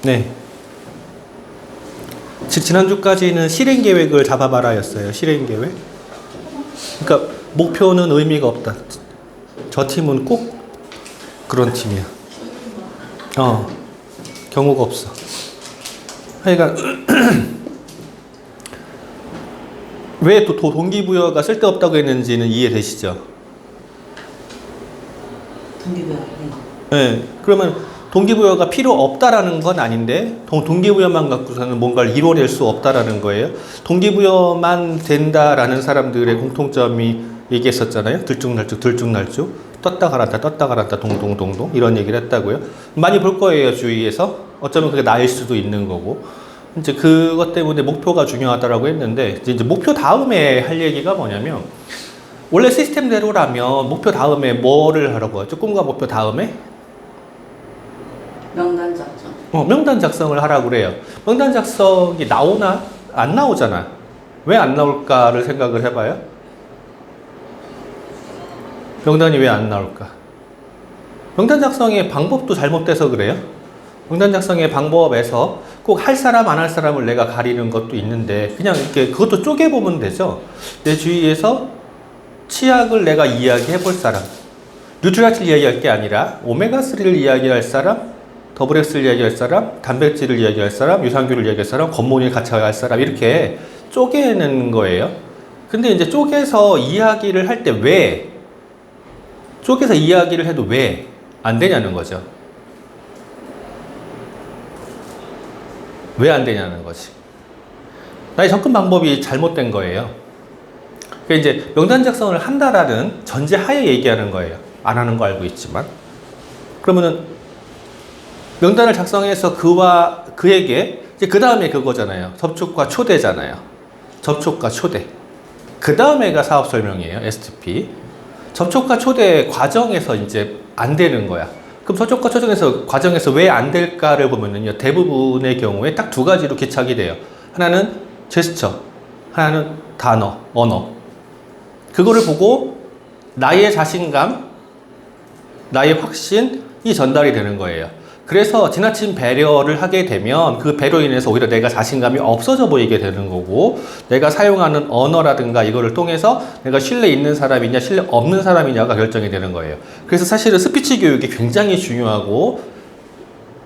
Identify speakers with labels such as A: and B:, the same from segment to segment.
A: 네. 지난주까지는 실행계획을 잡아봐라였어요. 실행계획. 그러니까 목표는 의미가 없다. 저 팀은 꼭 그런 팀이야. 경우가 없어. 하여간 왜 또 동기부여가 쓸데없다고 했는지는 이해되시죠?
B: 동기부여.
A: 네. 그러면 동기부여가 필요 없다라는 건 아닌데 동기부여만 갖고서는 뭔가를 이뤄낼 수 없다라는 거예요. 동기부여만 된다라는 사람들의 공통점이 얘기했었잖아요. 들쭉날쭉 떴다 가란다 동동동동 이런 얘기를 했다고요. 많이 볼 거예요. 주위에서. 어쩌면 그게 나일 수도 있는 거고. 이제 그것 때문에 목표가 중요하다라고 했는데 이제 목표 다음에 할 얘기가 뭐냐면 원래 시스템대로라면 목표 다음에 뭐를 하라고 하죠? 꿈과 목표 다음에?
B: 명단 작성.
A: 명단 작성을 하라고 그래요. 명단 작성이 나오나? 안 나오잖아. 왜 안 나올까를 생각을 해봐요. 명단이 왜 안 나올까? 명단 작성의 방법도 잘못돼서 그래요. 명단 작성의 방법에서 꼭 할 사람 안 할 사람을 내가 가리는 것도 있는데 그냥 이렇게 그것도 쪼개보면 되죠. 내 주위에서 치약을 내가 이야기해 볼 사람, 뉴트라치를 이야기할 게 아니라 오메가3를 이야기할 사람, 더블엑스를 이야기할 사람, 단백질을 이야기할 사람, 유산균을 이야기할 사람, 겉모니를 같이 할 사람 이렇게 쪼개는 거예요. 근데 이제 쪼개서 이야기를 할 때 왜 쪼개서 이야기를 해도 왜 안 되냐는 거죠. 왜 안 되냐는 거지. 나의 접근 방법이 잘못된 거예요. 그러니까 이제 명단 작성을 한다라는 전제 하에 얘기하는 거예요. 안 하는 거 알고 있지만. 그러면은 명단을 작성해서 그에게 이제 그 다음에 그거잖아요. 접촉과 초대잖아요. 접촉과 초대. 그 다음에가 사업 설명이에요. STP. 접촉과 초대 과정에서 이제 안 되는 거야. 그럼 접촉과 초대에서 과정에서 왜 안 될까를 보면은요. 대부분의 경우에 딱 두 가지로 기착이 돼요. 하나는 제스처, 하나는 단어, 언어. 그거를 보고 나의 자신감, 나의 확신이 전달이 되는 거예요. 그래서 지나친 배려를 하게 되면 그 배로 인해서 오히려 내가 자신감이 없어져 보이게 되는 거고 내가 사용하는 언어라든가 이거를 통해서 내가 신뢰 있는 사람이냐 신뢰 없는 사람이냐가 결정이 되는 거예요. 그래서 사실은 스피치 교육이 굉장히 중요하고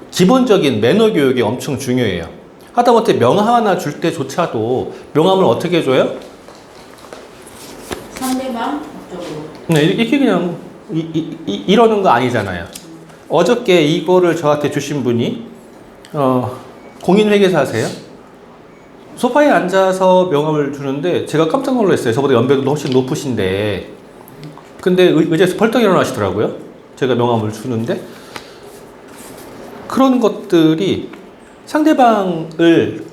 A: 기본적인 매너 교육이 엄청 중요해요. 하다못해 명함 하나 줄 때조차도 명함을 어떻게 줘요?
B: 상대방 쪽으로.
A: 네, 이렇게 그냥 이러는 거 아니잖아요. 어저께 이거를 저한테 주신 분이 공인회계사세요. 소파에 앉아서 명함을 주는데 제가 깜짝 놀랐어요. 저보다 연배도 훨씬 높으신데 근데 의자에서 벌떡 일어나시더라고요. 제가 명함을 주는데 그런 것들이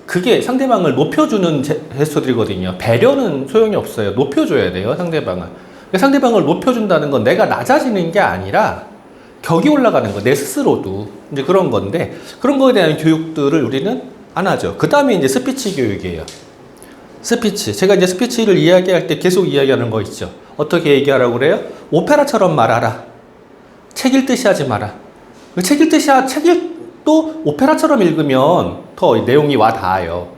A: 그게 상대방을 높여주는 제스처들이거든요. 배려는 소용이 없어요. 높여줘야 돼요, 상대방을. 상대방을 높여준다는 건 내가 낮아지는 게 아니라 격이 올라가는 거, 내 스스로도. 이제 그런 건데, 그런 거에 대한 교육들을 우리는 안 하죠. 그 다음에 이제 스피치 교육이에요. 스피치. 제가 이제 스피치를 이야기할 때 계속 이야기하는 거 있죠. 어떻게 얘기하라고 그래요? 오페라처럼 말하라. 책 읽듯이 하지 마라. 책도 오페라처럼 읽으면 더 내용이 와 닿아요.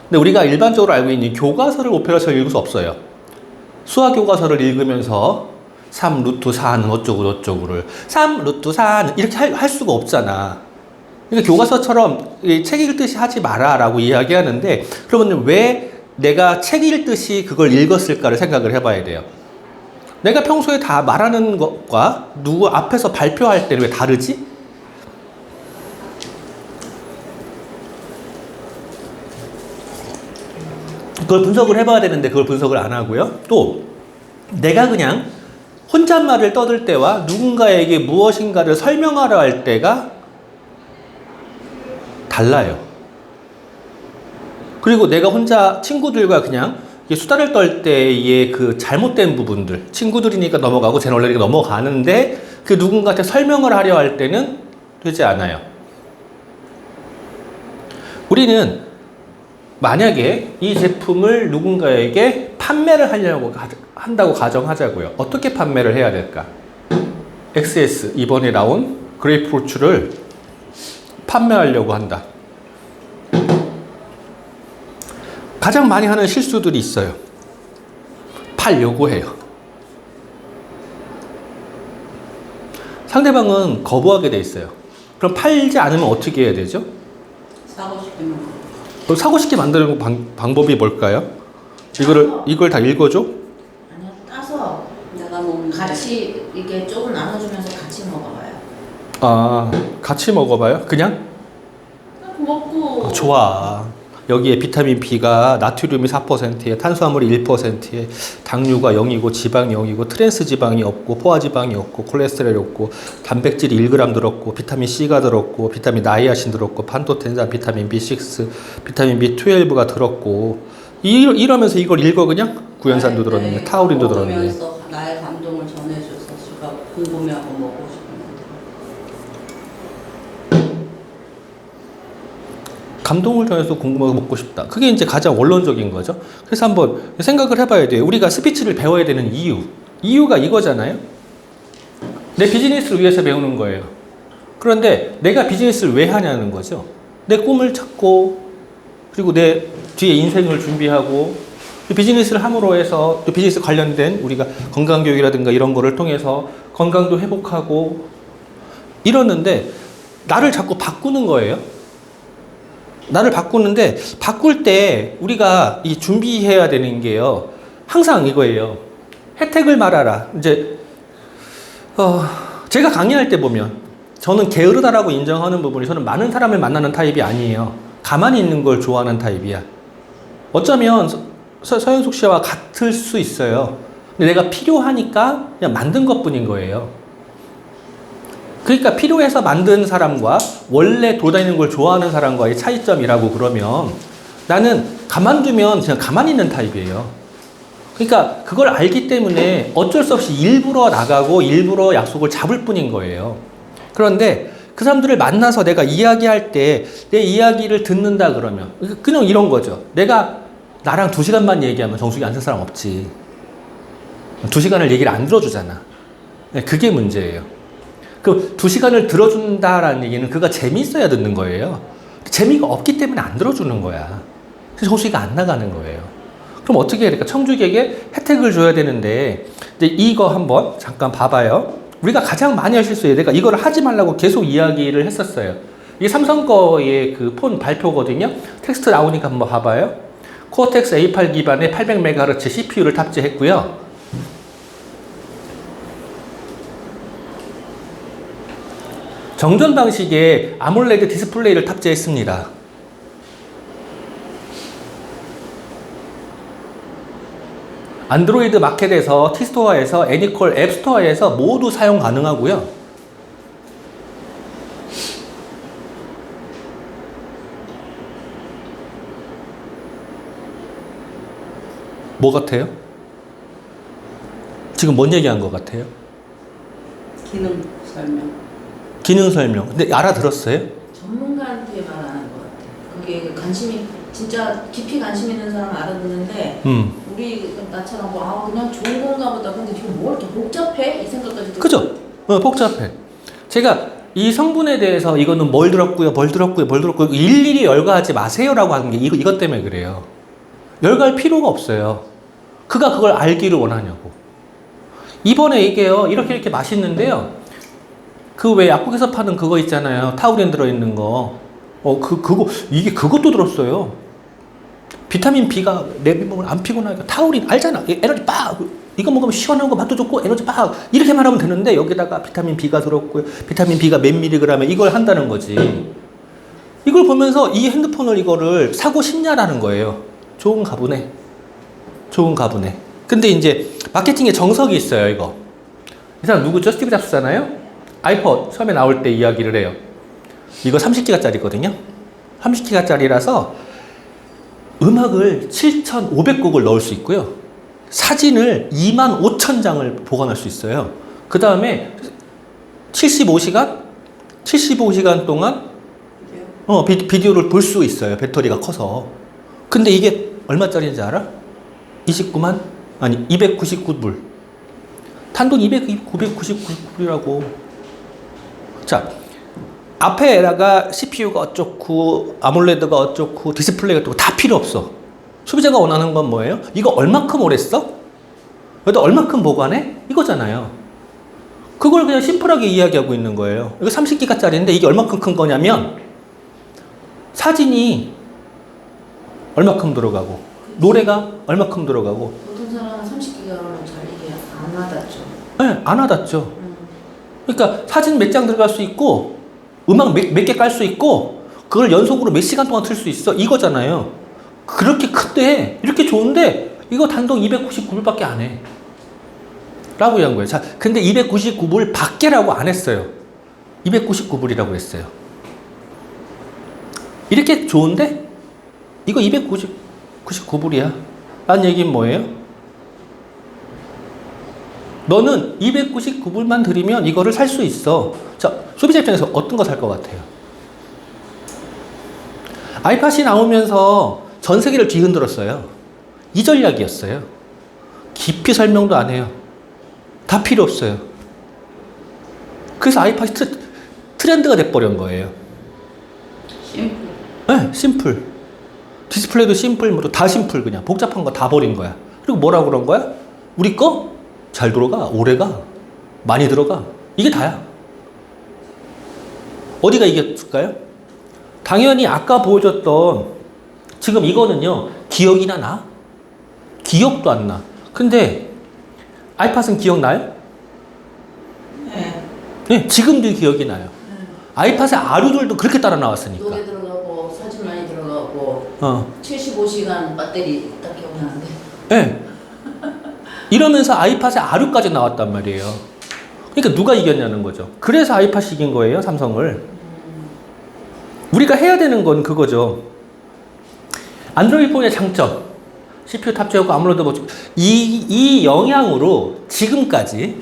A: 근데 우리가 일반적으로 알고 있는 교과서를 오페라처럼 읽을 수 없어요. 수학 교과서를 읽으면서 3 루트 4는 어쩌고저쩌고를 3 루트 4는 이렇게 할 수가 없잖아. 그러니까 교과서처럼 책 읽듯이 하지 마라 라고 이야기하는데 그러면 왜 내가 책 읽듯이 그걸 읽었을까를 생각을 해봐야 돼요. 내가 평소에 다 말하는 것과 누구 앞에서 발표할 때는 왜 다르지? 그걸 분석을 해봐야 되는데 그걸 분석을 안 하고요. 또 내가 그냥 혼잣말을 떠들 때와 누군가에게 무엇인가를 설명하려 할 때가 달라요. 그리고 내가 혼자 친구들과 그냥 수다를 떨 때의 그 잘못된 부분들, 친구들이니까 넘어가고 쟤는 원래 이렇게 넘어가는데 그 누군가한테 설명을 하려 할 때는 되지 않아요. 우리는 만약에 이 제품을 누군가에게 판매를 하려고 한다고 가정하자고요. 어떻게 판매를 해야 될까? XS, 이번에 나온 그레이프루트를 판매하려고 한다. 가장 많이 하는 실수들이 있어요. 팔려고 해요. 상대방은 거부하게 돼 있어요. 그럼 팔지 않으면 어떻게 해야 되죠?
B: 사고 싶으면
A: 그럼 사고 싶게 만드는 방법이 뭘까요? 이걸 다 읽어줘?
C: 아니요, 따서
B: 내가 먹는
C: 같이 이게 쪽을 나눠주면서 같이 먹어봐요.
A: 아, 같이 먹어봐요? 그냥?
C: 먹고
A: 좋아. 여기에 비타민 B가 나트륨이 4%에 탄수화물이 1%에 당류가 0이고 지방이 0이고 트랜스 지방이 없고 포화 지방이 없고 콜레스테롤이 없고 단백질이 1g 들었고 비타민 C가 들었고 비타민 나이아신 들었고 판토텐산 비타민 B6 비타민 B12가 들었고 이러면서 이걸 읽어 그냥? 구연산도 들었네 타우린도 들었네
B: 먹으면서 나의 감동을 전해줘서 제가 궁금해하고 먹고 싶은
A: 감동을 전해서 궁금하고 먹고 싶다. 그게 이제 가장 원론적인 거죠. 그래서 한번 생각을 해봐야 돼요. 우리가 스피치를 배워야 되는 이유가 이거잖아요. 내 비즈니스를 위해서 배우는 거예요. 그런데 내가 비즈니스를 왜 하냐는 거죠. 내 꿈을 찾고 그리고 내 뒤에 인생을 준비하고 비즈니스를 함으로 해서 또 비즈니스 관련된 우리가 건강교육이라든가 이런 거를 통해서 건강도 회복하고 이러는데 나를 자꾸 바꾸는 거예요. 나를 바꾸는데 바꿀 때 우리가 이 준비해야 되는 게요. 항상 이거예요. 혜택을 말하라. 이제 제가 강의할 때 보면 저는 게으르다라고 인정하는 부분이 저는 많은 사람을 만나는 타입이 아니에요. 가만히 있는 걸 좋아하는 타입이야. 어쩌면 서현숙 씨와 같을 수 있어요. 근데 내가 필요하니까 그냥 만든 것뿐인 거예요. 그러니까 필요해서 만든 사람과 원래 돌아다니는 걸 좋아하는 사람과의 차이점이라고 그러면 나는 가만두면 그냥 가만히 있는 타입이에요. 그러니까 그걸 알기 때문에 어쩔 수 없이 일부러 나가고 일부러 약속을 잡을 뿐인 거예요. 그런데 그 사람들을 만나서 내가 이야기할 때 내 이야기를 듣는다 그러면 그냥 이런 거죠. 내가 나랑 2시간만 얘기하면 정수기 안 쓸 사람 없지. 2시간을 얘기를 안 들어주잖아. 그게 문제예요. 그 2시간을 들어준다라는 얘기는 그가 재미있어야 듣는 거예요. 재미가 없기 때문에 안 들어주는 거야. 그래서 정수기가 안 나가는 거예요. 그럼 어떻게 해야 될까? 청주객에 혜택을 줘야 되는데 이제 이거 한번 잠깐 봐봐요. 우리가 가장 많이 할 실수예요. 내가 이거를 하지 말라고 계속 이야기를 했었어요. 이게 삼성 거의 그 폰 발표거든요. 텍스트 나오니까 한번 봐봐요. 코어텍스 A8 기반의 800MHz CPU를 탑재했고요. 정전 방식의 아몰레드 디스플레이를 탑재했습니다. 안드로이드 마켓에서 T스토어에서 애니콜 앱스토어에서 모두 사용 가능하고요. 뭐 같아요? 지금 뭔 얘기한 것 같아요?
B: 기능 설명.
A: 기능 설명. 근데 알아들었어요?
C: 전문가한테 말하는 것 같아요. 그게 관심이 진짜 깊이 관심 있는 사람 알아듣는데 우리 나처럼 뭐 그냥 좋은 건가 보다. 근데 지금 뭐 이렇게 복잡해? 이 생각까지 들고.
A: 그죠? 복잡해. 제가 이 성분에 대해서 이거는 뭘 들었고요, 뭘 들었고요, 뭘 들었고요 일일이 열거하지 마세요라고 하는 게 이것 때문에 그래요. 열거할 필요가 없어요. 그가 그걸 알기를 원하냐고. 이번에 이게요, 이렇게 맛있는데요. 그 왜 약국에서 파는 그거 있잖아요. 타우린 들어있는 거. 그것도 들었어요. 비타민 B가 내 몸을 안 피곤하게. 타우린 알잖아. 에너지 빡! 이거 먹으면 시원한 거 맛도 좋고 에너지 빡! 이렇게만 하면 되는데 여기다가 비타민 B가 들었고요. 비타민 B가 몇 밀리그램에 이걸 한다는 거지. 이걸 보면서 이 핸드폰을 이거를 사고 싶냐라는 거예요. 좋은가 보네. 근데 이제 마케팅에 정석이 있어요, 이거. 이 사람 누구죠? 스티브 잡스잖아요? 아이폰 처음에 나올 때 이야기를 해요. 이거 30기가짜리거든요. 30기가짜리라서 음악을 7,500곡을 넣을 수 있고요. 사진을 25,000장을 보관할 수 있어요. 그 다음에 75시간 동안 비디오를 볼 수 있어요. 배터리가 커서. 근데 이게 얼마짜리인지 알아? 299불. 단돈 999불이라고. 자, 앞에다가 CPU가 어쩌고 아몰레드가 어쩌고 디스플레이가 어쩌고 다 필요 없어. 소비자가 원하는 건 뭐예요? 이거 얼마큼 오래 써? 그래도 얼마큼 보관해? 이거잖아요. 그걸 그냥 심플하게 이야기하고 있는 거예요. 이거 30기가짜리인데 이게 얼마큼 큰 거냐면 사진이 얼마큼 들어가고 노래가 얼마큼 들어가고.
C: 보통 사람은 30기가로 잘 이게 안 와닿죠.
A: 네, 안 와닿죠. 그러니까 사진 몇 장 들어갈 수 있고 음악 몇 개 깔 수 있고 그걸 연속으로 몇 시간 동안 틀 수 있어 이거잖아요. 그렇게 큰데 이렇게 좋은데 이거 단독 299불밖에 안 해 라고 한 거예요. 자, 근데 299불 밖에라고 안 했어요. 299불이라고 했어요. 이렇게 좋은데 이거 299불이야 라는 얘기는 뭐예요? 너는 299불만 들이면 이거를 살 수 있어. 자, 소비자 입장에서 어떤 거 살 것 같아요? 아이팟이 나오면서 전 세계를 뒤흔들었어요. 이 전략이었어요. 깊이 설명도 안 해요. 다 필요 없어요. 그래서 아이팟이 트렌드가 돼버린 거예요.
B: 심플.
A: 네, 심플. 디스플레이도 심플, 뭐 다 심플 그냥. 복잡한 거 다 버린 거야. 그리고 뭐라고 그런 거야? 우리 거 잘 들어가, 오래 가, 많이 들어가. 이게 다야. 어디가 이겼을까요? 당연히 아까 보여줬던 지금 이거는요, 기억이나 나? 기억도 안 나. 근데 아이팟은 기억나요?
B: 네.
A: 네, 지금도 기억이 나요. 아이팟의 아류들도 그렇게 따라 나왔으니까.
C: 노래 들어가고 사진 많이 들어가고 75시간 배터리 딱 기억나는데.
A: 네. 이러면서 아이팟의 아류까지 나왔단 말이에요. 그러니까 누가 이겼냐는 거죠. 그래서 아이팟이 이긴 거예요, 삼성을. 우리가 해야 되는 건 그거죠. 안드로이드 폰의 장점, CPU 탑재하고 아무래도 뭐 이 영향으로 지금까지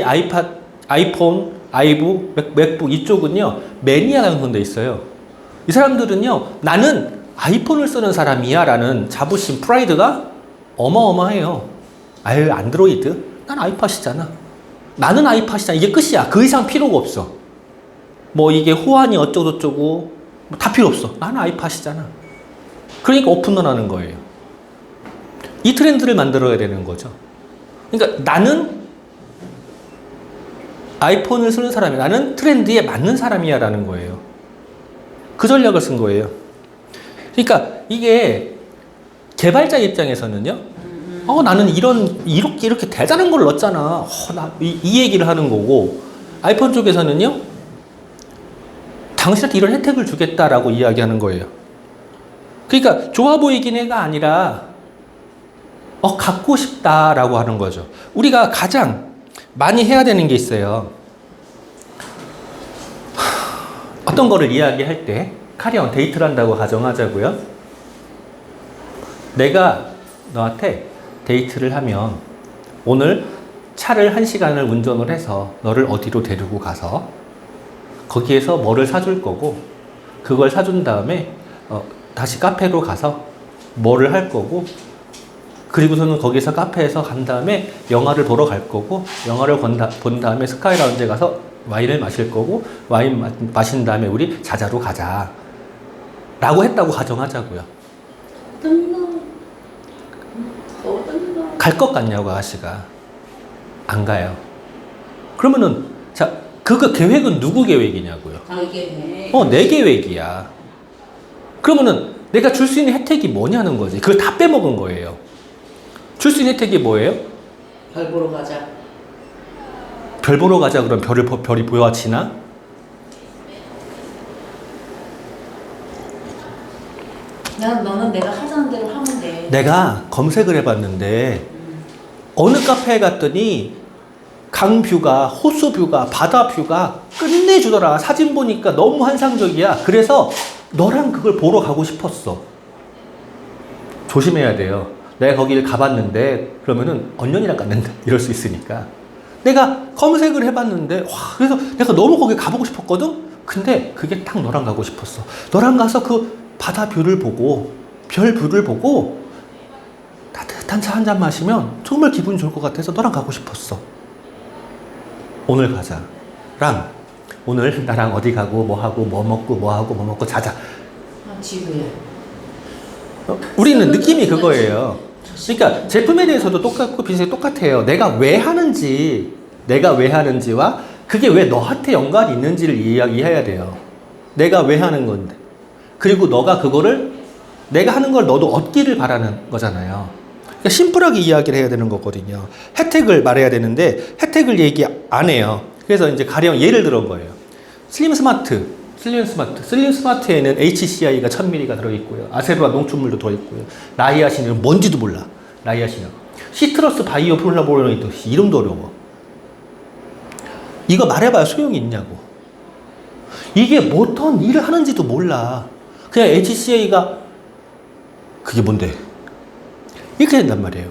A: 아이팟, 아이폰, 아이북, 맥북 이쪽은요 매니아가 형성돼 있어요. 이 사람들은요 나는 아이폰을 쓰는 사람이야 라는 자부심, 프라이드가 어마어마해요. 아유 안드로이드? 난 아이팟이잖아. 나는 아이팟이잖아. 이게 끝이야. 그 이상 필요가 없어. 뭐 이게 호환이 어쩌고저쩌고 뭐 다 필요 없어. 나는 아이팟이잖아. 그러니까 오픈런 하는 거예요. 이 트렌드를 만들어야 되는 거죠. 그러니까 나는 아이폰을 쓰는 사람이야. 나는 트렌드에 맞는 사람이야 라는 거예요. 그 전략을 쓴 거예요. 그러니까 이게 개발자 입장에서는요. 나는 이렇게 대단한 걸 넣었잖아. 이 얘기를 하는 거고, 아이폰 쪽에서는요, 당신한테 이런 혜택을 주겠다라고 이야기하는 거예요. 그러니까 좋아 보이긴 해가 아니라, 갖고 싶다라고 하는 거죠. 우리가 가장 많이 해야 되는 게 있어요. 어떤 거를 이야기할 때, 카리온 데이트를 한다고 가정하자고요. 내가 너한테 데이트를 하면 오늘 차를 1시간을 운전을 해서 너를 어디로 데리고 가서 거기에서 뭐를 사줄 거고 그걸 사준 다음에 다시 카페로 가서 뭐를 할 거고 그리고서는 거기서 카페에서 간 다음에 영화를 보러 갈 거고 영화를 본 다음에 스카이 라운지에 가서 와인을 마실 거고 와인 마신 다음에 우리 자자로 가자 라고 했다고 가정하자고요. 갈 것 같냐고 아가씨가. 안 가요. 그러면은 자 그 계획은 누구 계획이냐고요.
B: 자기
A: 내 계획이야. 그러면은 내가 줄 수 있는 혜택이 뭐냐는 거지. 그걸 다 빼먹은 거예요. 줄 수 있는 혜택이 뭐예요?
B: 별 보러 가자.
A: 별 보러 가자. 그럼 별이 보여지나?
C: 너는 내가 하자는 대로 하면 돼.
A: 내가 검색을 해봤는데 어느 카페에 갔더니 강뷰가, 호수뷰가, 바다뷰가 끝내주더라. 사진 보니까 너무 환상적이야. 그래서 너랑 그걸 보러 가고 싶었어. 조심해야 돼요. 내가 거기를 가봤는데 그러면은 언년이랑 갔는데 이럴 수 있으니까. 내가 검색을 해봤는데 그래서 내가 너무 거기 가보고 싶었거든. 근데 그게 딱 너랑 가고 싶었어. 너랑 가서 그 바다뷰를 보고 별뷰를 보고 따뜻한 차 한 잔 마시면 정말 기분이 좋을 것 같아서 너랑 가고 싶었어. 오늘 가자. 랑 오늘 나랑 어디 가고 뭐 하고 뭐 먹고 뭐 하고 뭐 먹고 자자.
C: 아, 지루해.
A: 우리는 느낌이 그거예요. 그러니까 제품에 대해서도 똑같고 비슷하게 똑같아요. 내가 왜 하는지와 그게 왜 너한테 연관이 있는지를 이야기해야 돼요. 내가 왜 하는 건데. 그리고 너가 그거를 내가 하는 걸 너도 얻기를 바라는 거잖아요. 그러니까 심플하게 이야기를 해야 되는 거거든요. 혜택을 말해야 되는데 혜택을 얘기 안 해요. 그래서 이제 가령 예를 들은 거예요. 슬림 스마트에는 HCI가 1000ml가 들어있고요. 아세로아 농축물도 들어있고요. 나이아신은 뭔지도 몰라. 나이아신은. 시트러스 바이오 플라보노이드. 이름도 어려워. 이거 말해봐야 소용이 있냐고. 이게 어떤 일을 하는지도 몰라. 그냥 HCI가 그게 뭔데? 이렇게 된단 말이에요.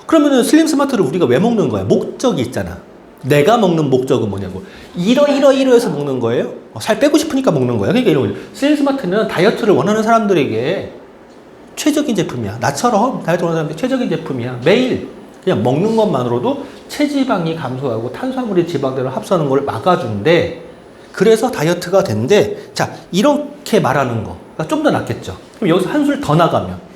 A: 그러면은 슬림 스마트를 우리가 왜 먹는 거야? 목적이 있잖아. 내가 먹는 목적은 뭐냐고. 이러해서 먹는 거예요. 살 빼고 싶으니까 먹는 거야. 그러니까 이런 거죠. 슬림 스마트는 다이어트를 원하는 사람들에게 최적인 제품이야. 나처럼 다이어트 원하는 사람들에게 최적인 제품이야. 매일 그냥 먹는 것만으로도 체지방이 감소하고 탄수화물이 지방대로 합수하는 걸 막아준대. 그래서 다이어트가 된대. 자, 이렇게 말하는 거가 좀 더 낫겠죠. 그럼 여기서 한술 더 나가면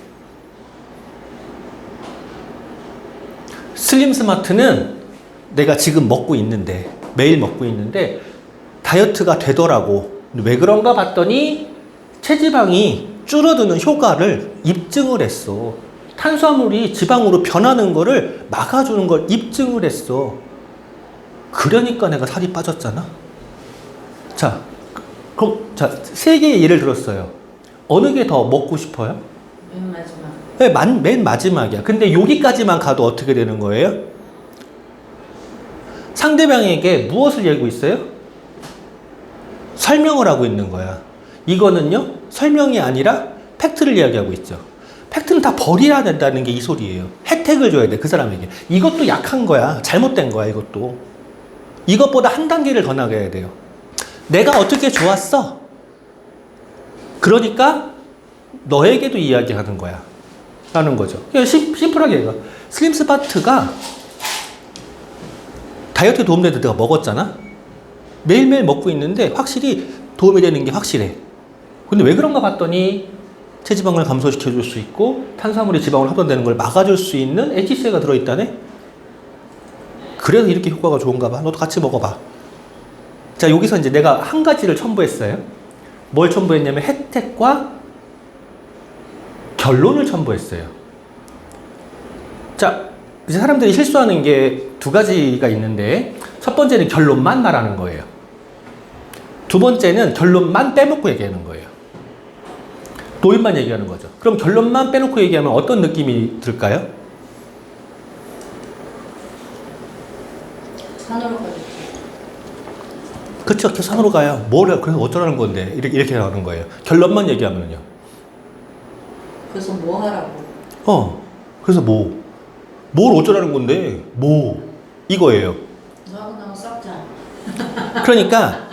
A: 슬림 스마트는 내가 지금 먹고 있는데, 매일 먹고 있는데 다이어트가 되더라고. 왜 그런가 봤더니 체지방이 줄어드는 효과를 입증을 했어. 탄수화물이 지방으로 변하는 거를 막아주는 걸 입증을 했어. 그러니까 내가 살이 빠졌잖아. 자, 그럼 자, 세 개의 예를 들었어요. 어느 게 더 먹고 싶어요?
C: 맨 마지막.
A: 네, 맨 마지막이야. 근데 여기까지만 가도 어떻게 되는 거예요? 상대방에게 무엇을 얘기하고 있어요? 설명을 하고 있는 거야. 이거는요, 설명이 아니라 팩트를 이야기하고 있죠. 팩트는 다 버려야 된다는 게 이 소리예요. 혜택을 줘야 돼, 그 사람에게. 이것도 약한 거야. 잘못된 거야, 이것도. 이것보다 한 단계를 더 나가야 돼요. 내가 어떻게 좋았어? 그러니까 너에게도 이야기하는 거야. 라는 거죠. 그냥 심플하게 얘기해. 슬림 스마트가 다이어트에 도움되는 내가 먹었잖아? 매일매일 먹고 있는데 확실히 도움이 되는 게 확실해. 근데 왜 그런가 봤더니 체지방을 감소시켜줄 수 있고 탄수화물이 지방으로 합성되는 걸 막아줄 수 있는 HCI가 들어있다네? 그래서 이렇게 효과가 좋은가 봐. 너도 같이 먹어봐. 자, 여기서 이제 내가 한 가지를 첨부했어요. 뭘 첨부했냐면 혜택과 결론을 첨부했어요. 자, 이제 사람들이 실수하는 게 두 가지가 있는데 첫 번째는 결론만 말하는 거예요. 두 번째는 결론만 빼먹고 얘기하는 거예요. 도입만 얘기하는 거죠. 그럼 결론만 빼놓고 얘기하면 어떤 느낌이 들까요?
C: 산으로 가겠지.
A: 그쵸, 산으로 가요. 그래서 어쩌라는 건데 이렇게 하는 거예요. 결론만 얘기하면요.
C: 그래서 뭐 하라고?
A: 그래서 뭘 어쩌라는 건데 이거예요.
C: 너하고 나하고 싸우자.
A: 그러니까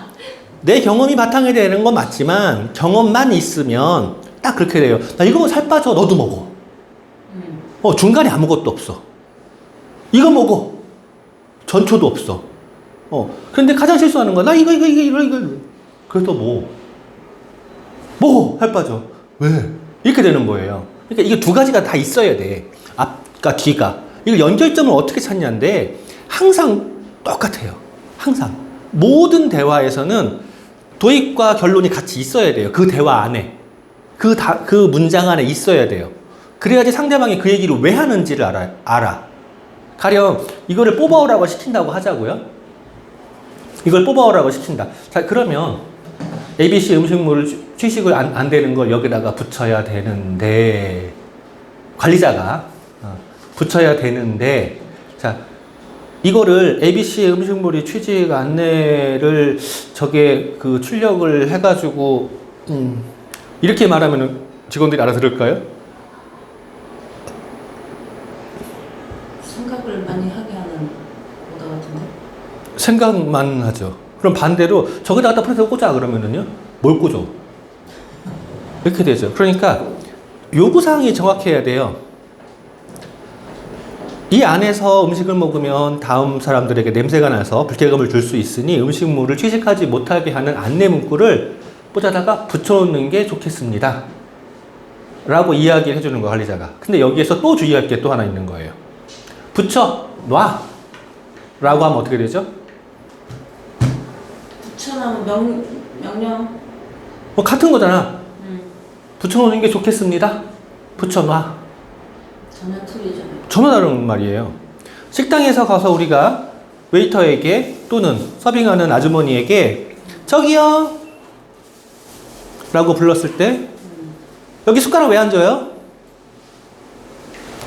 A: 내 경험이 바탕이 되는 건 맞지만 경험만 있으면 딱 그렇게 돼요. 나 이거 살 빠져. 너도 먹어. 중간에 아무것도 없어. 이거 먹어. 전초도 없어. 그런데 가장 실수하는 거야. 나 이거. 그래서 살 빠져. 왜? 이렇게 되는 거예요. 그러니까 이게 두 가지가 다 있어야 돼. 앞과 뒤가. 이거 연결점을 어떻게 찾냐인데 항상 똑같아요. 항상. 모든 대화에서는 도입과 결론이 같이 있어야 돼요. 그 대화 안에. 그 문장 안에 있어야 돼요. 그래야지 상대방이 그 얘기를 왜 하는지를 알아. 가령 이거를 뽑아오라고 시킨다고 하자고요. 이걸 뽑아오라고 시킨다. 자, 그러면 ABC 음식물을 취식을 안 되는 걸 여기다가 붙여야 되는데 관리자가 붙여야 되는데 자, 이거를 ABC 음식물이 취직 안내를 출력을 해가지고 이렇게 말하면 직원들이 알아들을까요?
C: 생각을 많이 하게 하는 오다 같은데?
A: 생각만 하죠. 그럼 반대로 저기다 갖다 프레스에 꽂아 그러면은요? 뭘 꽂아? 이렇게 되죠. 그러니까 요구사항이 정확해야 돼요. 이 안에서 음식을 먹으면 다음 사람들에게 냄새가 나서 불쾌감을 줄 수 있으니 음식물을 취식하지 못하게 하는 안내 문구를 꽂아다가 붙여놓는 게 좋겠습니다. 라고 이야기를 해주는 거야, 관리자가. 근데 여기에서 또 주의할 게 또 하나 있는 거예요. 붙여 놔 라고 하면 어떻게 되죠?
C: 붙여놓으면 명령.
A: 뭐 같은 거잖아. 붙여놓는 게 좋겠습니다. 붙여놔.
C: 전혀 틀리잖아요.
A: 전혀 다른 말이에요. 식당에서 가서 우리가 웨이터에게 또는 서빙하는 아주머니에게 저기요 라고 불렀을 때 여기 숟가락 왜 안 줘요?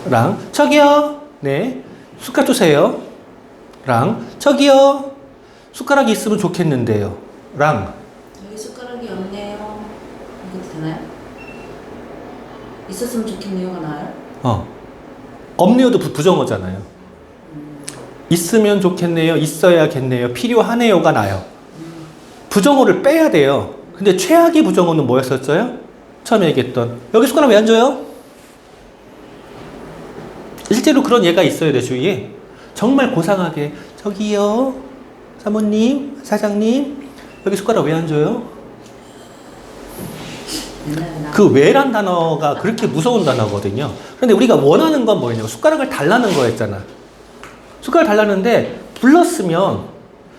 A: 랑 저기요 네 숟가락 주세요 랑 저기요 숟가락이 있으면 좋겠는데요 랑
C: 여기 숟가락이 없네요. 이거 되나요? 있었으면 좋겠네요가 나아요?
A: 없네요도 부정어잖아요. 있으면 좋겠네요, 있어야겠네요, 필요하네요가 나요. 부정어를 빼야 돼요. 근데 최악의 부정어는 뭐였었어요? 처음에 얘기했던 여기 숟가락 왜 안 줘요? 실제로 그런 예가 있어요, 내 주위에. 정말 고상하게 저기요 사모님, 사장님 여기 숟가락 왜 안 줘요? 그 왜란 단어가 그렇게 무서운 단어거든요. 그런데 우리가 원하는 건 뭐였냐고 숟가락을 달라는 거였잖아. 숟가락을 달라는데 불렀으면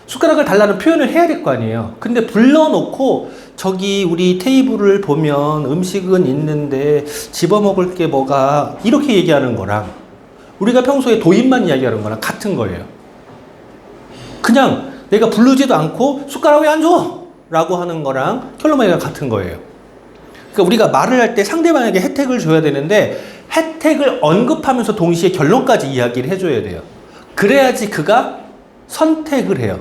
A: 숟가락을 달라는 표현을 해야 될 거 아니에요. 근데 불러놓고 저기 우리 테이블을 보면 음식은 있는데 집어먹을 게 뭐가 이렇게 얘기하는 거랑 우리가 평소에 도입만 이야기하는 거랑 같은 거예요. 그냥 내가 부르지도 않고 숟가락 왜 안 줘? 라고 하는 거랑 켈러마이가 같은 거예요. 그러니까 우리가 말을 할 때 상대방에게 혜택을 줘야 되는데 혜택을 언급하면서 동시에 결론까지 이야기를 해줘야 돼요. 그래야지 그가 선택을 해요.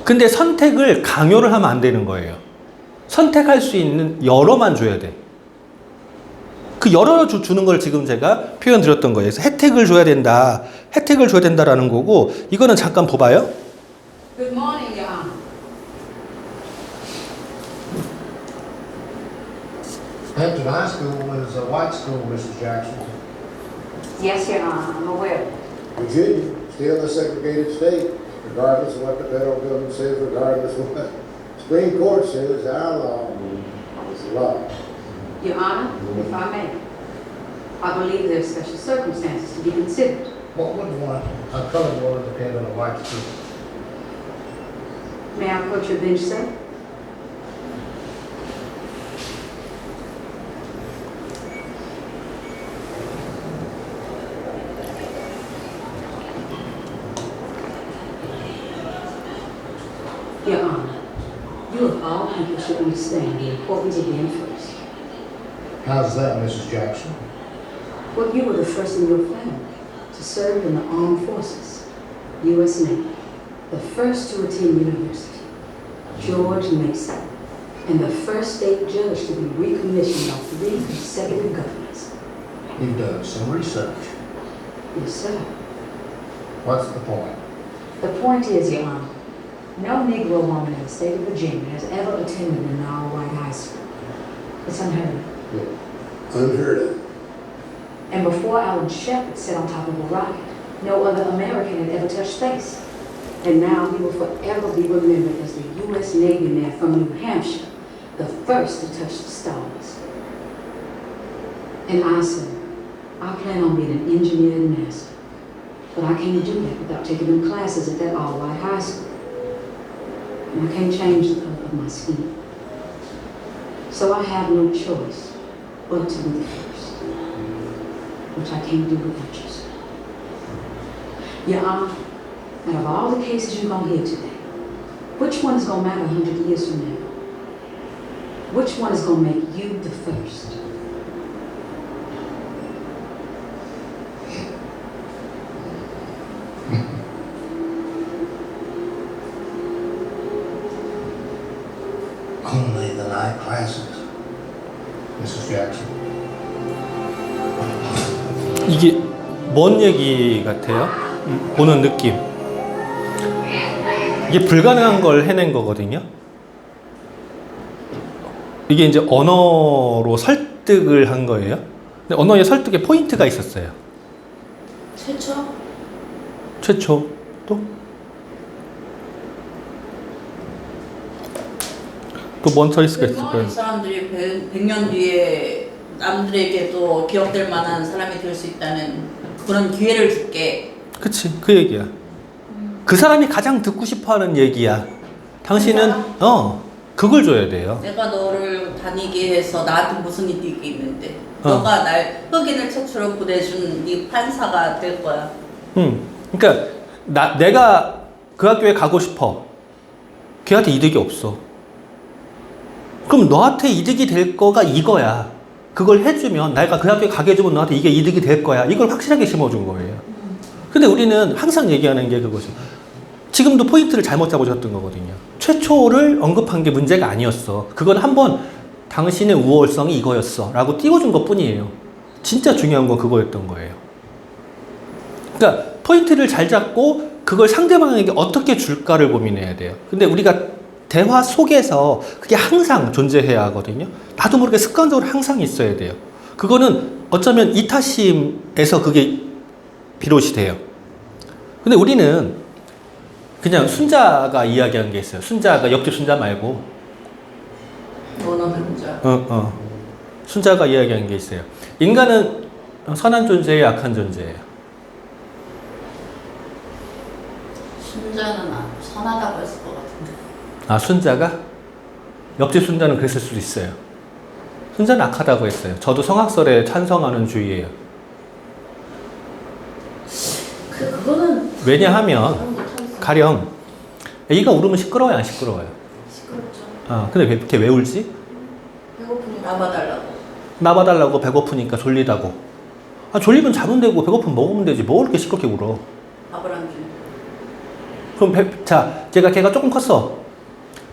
A: 근데 선택을 강요를 하면 안 되는 거예요. 선택할 수 있는 여러만 줘야 돼. 그 여러 주는 걸 지금 제가 표현 드렸던 거예요. 그래서 혜택을 줘야 된다. 혜택을 줘야 된다라는 거고 이거는 잠깐 봐봐요.
D: Good morning, Your Honor.
E: Hampton High School was a white school, Mrs. Jackson.
D: Yes, Your Honor, I'm aware.
E: Virginia, still a segregated state, regardless of what the federal government says, regardless of what the Supreme Court says, our law is the law.
D: Your Honor, if I may, I believe there are special circumstances to be considered.
E: What would a colored woman depend on a white school?
D: May I approach your bench, sir? Your Honor, you of all people should understand the importance of being first.
E: How's that, Mrs. Jackson?
D: Well, you were the first in your family to serve in the armed forces, U.S. Navy, the first to attend university, George Mason, and the first state judge to be recommissioned on 3 consecutive governments.
E: You've done some research.
D: Yes, sir.
E: What's the point?
D: The point is, Your Honor, no Negro woman in the state of Virginia has ever attended an all-white high school. It's unheard of.
E: Unheard of.
D: And before Alan Shepard sat on top of a rocket, no other American had ever touched space. And now he will forever be remembered as the U.S. Navy man from New Hampshire, the first to touch the stars. And I, sir, I plan on being an engineer and master. But I can't do that without taking them classes at that all-white high school. And I can't change the color of my skin. So I have no choice but to be the first, which I can't do without you, sir. Your Honor, out of all the cases you're going to hear today, which one is going to matter 100 years from now? Which one is going to make you the first?
E: Only the night classes, Mrs. Jackson.
A: 이게 뭔 얘기 같아요? 보는 느낌. 이게 불가능한 걸 해낸 거거든요. 이게 이제 언어로 설득을 한 거예요. 근데 언어의 설득에 포인트가 있었어요.
C: 최초?
A: 최초 또 뭔 처리스가 있을까요?
B: 이 사람들이 100년 뒤에 남들에게도 기억될 만한 사람이 될 수 있다는 그런 기회를 줄게.
A: 그치, 그 얘기야. 그 사람이 가장 듣고 싶어하는 얘기야. 당신은 그걸 줘야 돼요.
B: 내가 너를 다니게 해서 나한테 무슨 이득이 있는데
A: 어.
B: 너가 날 흑인을 최초로 보내준 네 판사가 될 거야.
A: 그러니까 내가 그 학교에 가고 싶어. 걔한테 이득이 없어. 그럼 너한테 이득이 될 거가 이거야. 그걸 해주면 내가 그 학교에 가게 해주면 너한테 이게 이득이 될 거야. 이걸 확실하게 심어준 거예요. 근데 우리는 항상 얘기하는 게 그거죠. 지금도 포인트를 잘못 잡으셨던 거거든요. 최초를 언급한 게 문제가 아니었어. 그건 한번 당신의 우월성이 이거였어 라고 띄워준 것 뿐이에요. 진짜 중요한 건 그거였던 거예요. 그러니까 포인트를 잘 잡고 그걸 상대방에게 어떻게 줄까를 고민해야 돼요. 근데 우리가 대화 속에서 그게 항상 존재해야 하거든요. 나도 모르게 습관적으로 항상 있어야 돼요. 그거는 어쩌면 이타심에서 그게 비롯이 돼요. 근데 우리는 그냥 순자가 이야기한 게 있어요. 순자가 옆집 순자 말고
B: 원어는 혼자.
A: 순자가 이야기한 게 있어요. 인간은 선한 존재예요, 악한 존재예요?
B: 순자는 선하다고 했을 것 같은데.
A: 아, 순자가? 옆집 순자는 그랬을 수도 있어요. 순자는 악하다고 했어요. 저도 성악설에 찬성하는 주의예요.
C: 그거는
A: 왜냐하면 가령 애기가 울으면 시끄러워요, 안 시끄러워요?
C: 시끄럽죠.
A: 근데 걔 왜 울지?
C: 배고프니까.
B: 나봐달라고.
A: 나봐달라고 배고프니까 졸리다고. 졸리면 자면 되고 배고프면 먹으면 되지. 뭐 그렇게 시끄럽게 울어?
B: 밥을 안 줘.
A: 그럼 걔가 조금 컸어.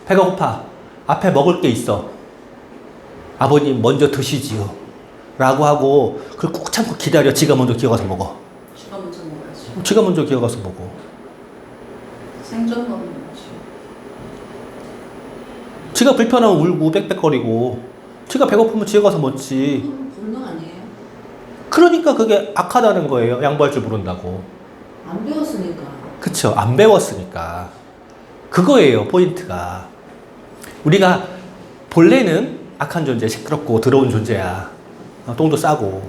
A: 배가 고파. 앞에 먹을 게 있어. 아버님 먼저 드시지요. 라고 하고 그걸 꾹 참고 기다려. 지가 먼저 기어가서 먹어.
B: 지가 먼저 먹어야지.
A: 지가 먼저 기어가서 먹어.
B: 생전 먹는 거지.
A: 지가 불편하면 울고 빽빽거리고 지가 배고프면 지가 가서 먹지.
C: 본능 아니에요?
A: 그러니까 그게 악하다는 거예요. 양보할 줄 모른다고.
C: 안 배웠으니까.
A: 그쵸. 안 배웠으니까. 그거예요, 포인트가. 우리가 본래는 악한 존재, 시끄럽고 더러운 존재야. 똥도 싸고.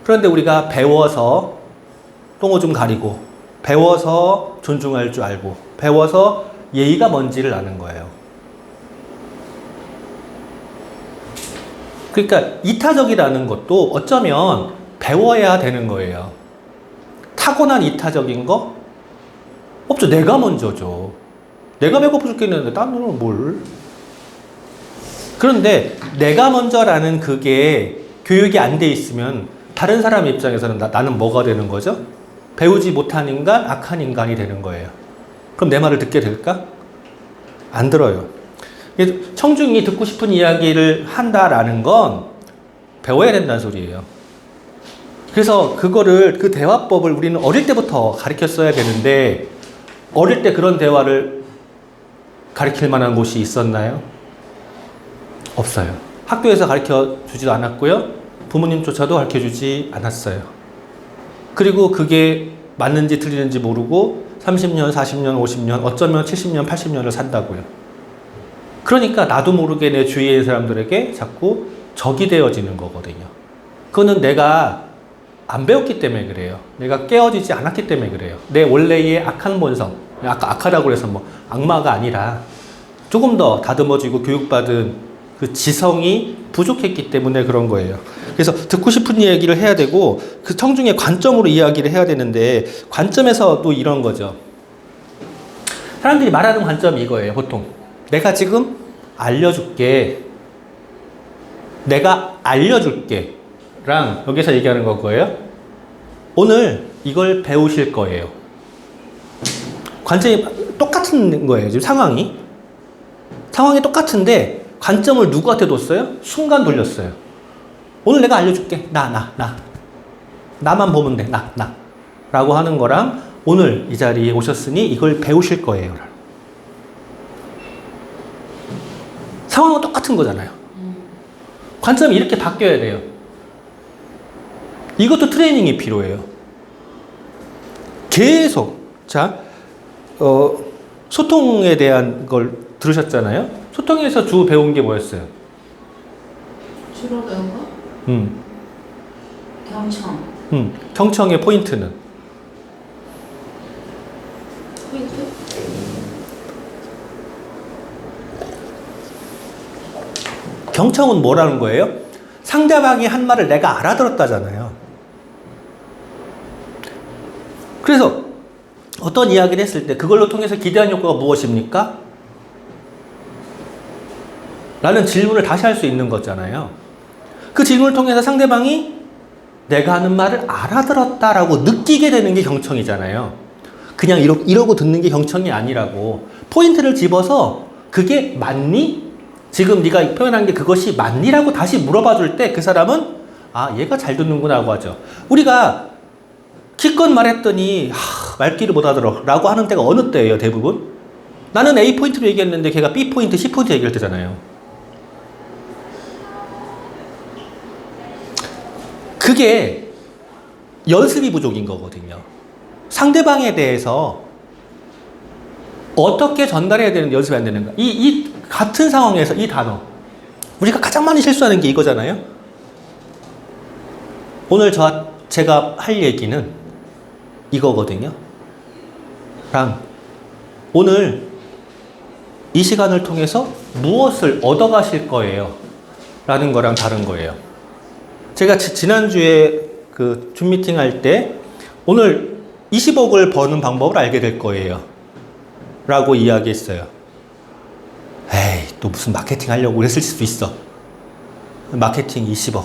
A: 그런데 우리가 배워서 똥오줌 가리고, 배워서 존중할 줄 알고, 배워서 예의가 뭔지를 아는 거예요. 그러니까 이타적이라는 것도 어쩌면 배워야 되는 거예요. 타고난 이타적인 거? 없죠. 내가 먼저죠. 내가 배고파 죽겠는데 딴 놈은 뭘? 그런데 내가 먼저라는 그게 교육이 안 돼 있으면 다른 사람 입장에서는 나는 뭐가 되는 거죠? 배우지 못한 인간, 악한 인간이 되는 거예요. 그럼 내 말을 듣게 될까? 안 들어요. 청중이 듣고 싶은 이야기를 한다라는 건 배워야 된다는 소리예요. 그래서 그 대화법을 우리는 어릴 때부터 가르쳤어야 되는데 어릴 때 그런 대화를 가르칠 만한 곳이 있었나요? 없어요. 학교에서 가르쳐 주지도 않았고요. 부모님조차도 가르쳐 주지 않았어요. 그리고 그게 맞는지 틀리는지 모르고 30년, 40년, 50년, 어쩌면 70년, 80년을 산다고요. 그러니까 나도 모르게 내 주위에 있는 사람들에게 자꾸 적이 되어지는 거거든요. 그거는 내가 안 배웠기 때문에 그래요. 내가 깨어지지 않았기 때문에 그래요. 내 원래의 악한 본성, 아까 악하다고 해서 뭐 악마가 아니라 조금 더 다듬어지고 교육받은 그 지성이 부족했기 때문에 그런 거예요. 그래서 듣고 싶은 이야기를 해야 되고 그 청중의 관점으로 이야기를 해야 되는데 관점에서도 이런 거죠. 사람들이 말하는 관점이 이거예요. 보통 내가 지금 알려줄게. 내가 알려줄게 랑 여기서 얘기하는 거고요. 오늘 이걸 배우실 거예요. 관점이 똑같은 거예요. 지금 상황이 똑같은데 관점을 누구한테 뒀어요? 순간 돌렸어요. 오늘 내가 알려줄게. 나만 보면 돼. 나. 라고 하는 거랑 오늘 이 자리에 오셨으니 이걸 배우실 거예요. 상황은 똑같은 거잖아요. 관점이 이렇게 바뀌어야 돼요. 이것도 트레이닝이 필요해요. 계속. 자, 소통에 대한 걸 들으셨잖아요. 소통에서 주 배운 게 뭐였어요?
C: 주로 배운 거?
A: 음,
C: 경청.
A: 경청의 포인트는?
C: 포인트?
A: 경청은 뭐라는 거예요? 상대방이 한 말을 내가 알아들었다잖아요. 그래서 어떤 이야기를 했을 때 그걸로 통해서 기대한 효과가 무엇입니까? 라는 질문을 다시 할 수 있는 거잖아요. 그 질문을 통해서 상대방이 내가 하는 말을 알아들었다라고 느끼게 되는 게 경청이잖아요. 그냥 이러고 듣는 게 경청이 아니라고. 포인트를 집어서 그게 맞니? 지금 네가 표현한 게 그것이 맞니라고 다시 물어봐 줄 때 그 사람은 아, 얘가 잘 듣는구나 하고 하죠. 우리가 기껏 말했더니 말귀를 못 알아들어 라고 하는 때가 어느 때예요, 대부분? 나는 A 포인트로 얘기했는데 걔가 B 포인트, C 포인트 얘기할 때잖아요. 그게 연습이 부족인 거거든요. 상대방에 대해서 어떻게 전달해야 되는지 연습이 안 되는 거야. 이 같은 상황에서 이 단어. 우리가 가장 많이 실수하는 게 이거잖아요. 오늘 제가 할 얘기는 이거거든요. 오늘 이 시간을 통해서 무엇을 얻어가실 거예요? 라는 거랑 다른 거예요. 제가 지난주에 그 줌 미팅 할 때 오늘 20억을 버는 방법을 알게 될 거예요. 라고 이야기했어요. 에이, 또 무슨 마케팅 하려고 그랬을 수도 있어. 마케팅 20억.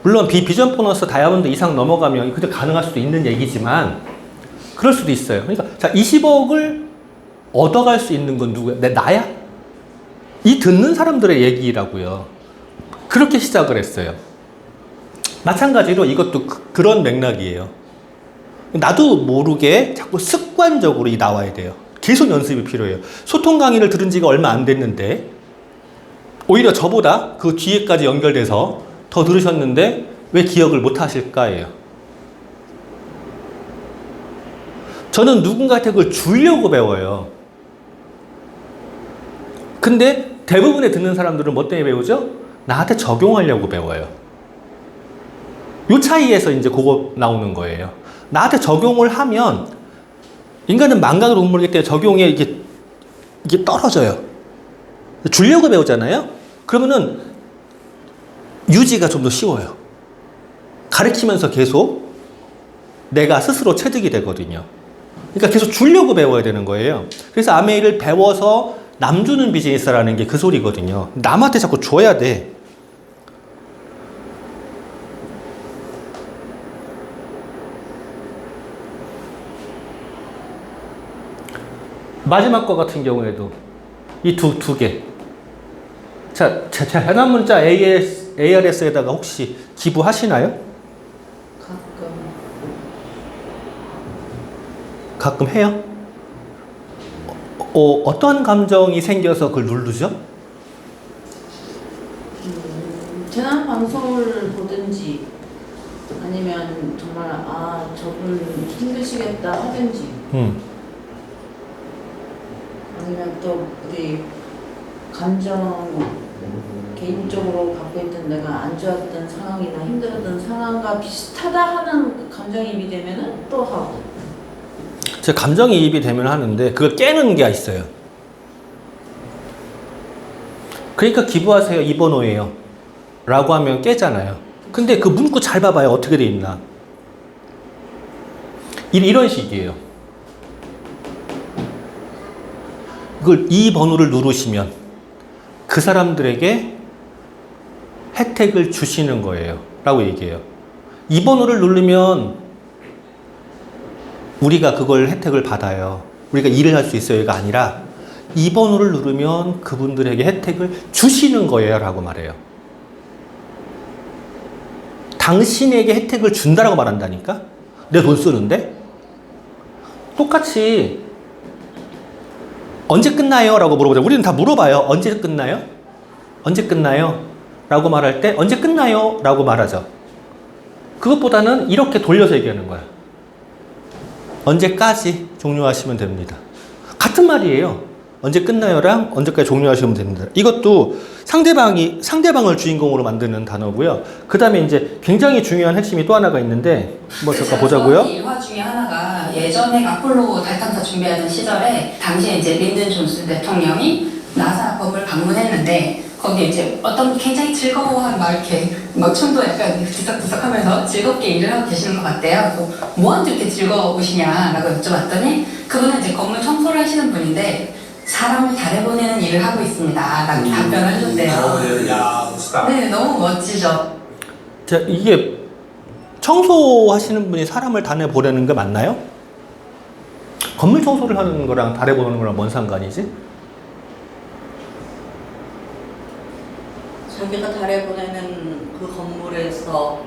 A: 물론 비전 보너스 다이아몬드 이상 넘어가면 그때 가능할 수도 있는 얘기지만 그럴 수도 있어요. 그러니까 자, 20억을 얻어갈 수 있는 건 누구야? 나야? 이 듣는 사람들의 얘기라고요. 그렇게 시작을 했어요. 마찬가지로 이것도 그런 맥락이에요. 나도 모르게 자꾸 습관적으로 나와야 돼요. 계속 연습이 필요해요. 소통 강의를 들은 지가 얼마 안 됐는데 오히려 저보다 그 뒤에까지 연결돼서 더 들으셨는데 왜 기억을 못 하실까예요. 저는 누군가한테 그걸 주려고 배워요. 근데 대부분의 듣는 사람들은 뭐 때문에 배우죠? 나한테 적용하려고 배워요. 요 차이에서 이제 그거 나오는 거예요. 나한테 적용을 하면 인간은 망각으로 움물기 때문에 적용에 이게 떨어져요. 주려고 배우잖아요? 그러면은 유지가 좀 더 쉬워요. 가르치면서 계속 내가 스스로 체득이 되거든요. 그러니까 계속 주려고 배워야 되는 거예요. 그래서 아메이를 배워서 남 주는 비즈니스라는 게 그 소리거든요. 남한테 자꾸 줘야 돼. 마지막 거 같은 경우에도 이 두 개. 자, 현안 문자 ARS에다가 혹시 기부하시나요? 가끔 해요? 어떤 감정이 생겨서 그걸 누르죠?
C: 재난 방송을 보든지 아니면 정말 저분 힘드시겠다 하든지 아니면 또 우리 감정 개인적으로 갖고 있던 내가 안 좋았던 상황이나 힘들었던 상황과 비슷하다 하는 감정이입이 되면은 또 하고.
A: 제가 감정이입이 되면 하는데 그걸 깨는 게 있어요. 그러니까 기부하세요. 이 번호예요. 라고 하면 깨잖아요. 근데 그 문구 잘 봐봐요. 어떻게 돼 있나. 이런 식이에요. 이 번호를 누르시면 그 사람들에게 혜택을 주시는 거예요. 라고 얘기해요. 이 번호를 누르면 우리가 그걸 혜택을 받아요. 우리가 일을 할 수 있어요가 아니라 이 번호를 누르면 그분들에게 혜택을 주시는 거예요. 라고 말해요. 당신에게 혜택을 준다라고 말한다니까? 내가 돈 쓰는데? 똑같이 언제 끝나요? 라고 물어보죠. 우리는 다 물어봐요. 언제 끝나요? 언제 끝나요? 라고 말할 때 언제 끝나요? 라고 말하죠. 그것보다는 이렇게 돌려서 얘기하는 거야. 언제까지 종료하시면 됩니다. 같은 말이에요. 언제 끝나요랑 언제까지 종료하시면 됩니다. 이것도 상대방을 주인공으로 만드는 단어고요. 그 다음에 이제 굉장히 중요한 핵심이 또 하나가 있는데, 뭐 잠깐 보자고요.
F: 일화 중에 하나가 예전에 아폴로 달 탐사 준비하는 시절에 당시에 이제 린든 존슨 대통령이 나사 법을 방문했는데 거기에 이제 어떤 굉장히 즐거워한 막 이렇게 막 춤도 약간 뒤섞뒤섞하면서 즐겁게 일을 하고 계시는 것 같대요. 그래서 뭐한테 이렇게 즐거우시냐라고 여쭤봤더니 그분은 이제 건물 청소를 하시는 분인데 사람을 달에 보내는 일을 하고 있습니다. 라고 답변을 해줬대요.
G: 야, 멋있다.
F: 네, 너무 멋지죠.
A: 자, 이게 청소하시는 분이 사람을 달에 보내는 게 맞나요? 건물 청소를 하는 거랑 달에 보내는 거랑 뭔 상관이지?
B: 자기가 달에 보내는 그 건물에서